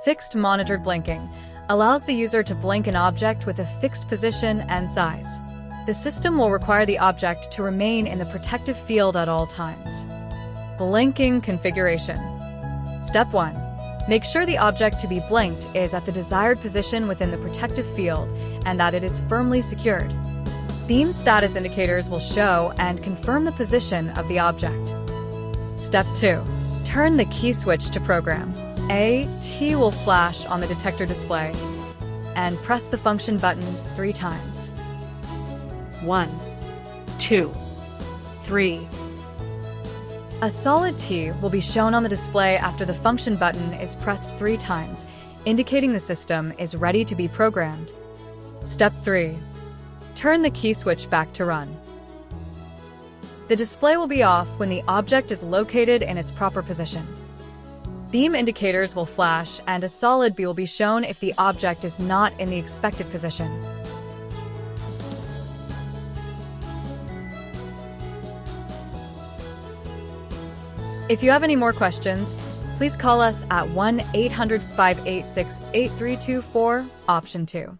Fixed monitored blinking allows the user to blink an object with a fixed position and size. The system will require the object to remain in the protective field at all times. Blinking configuration. Step 1. Make sure the object to be blinked is at the desired position within the protective field and that it is firmly secured. Beam status indicators will show and confirm the position of the object. Step 2. Turn the key switch to program. A T will flash on the detector display, and press the function button 3 times. 1, 2, 3. A solid T will be shown on the display after the function button is pressed 3 times, indicating the system is ready to be programmed. Step 3. Turn the key switch back to run. The display will be off when the object is located in its proper position. Beam indicators will flash and a solid B will be shown if the object is not in the expected position. If you have any more questions, please call us at 1-800-586-8324, option 2.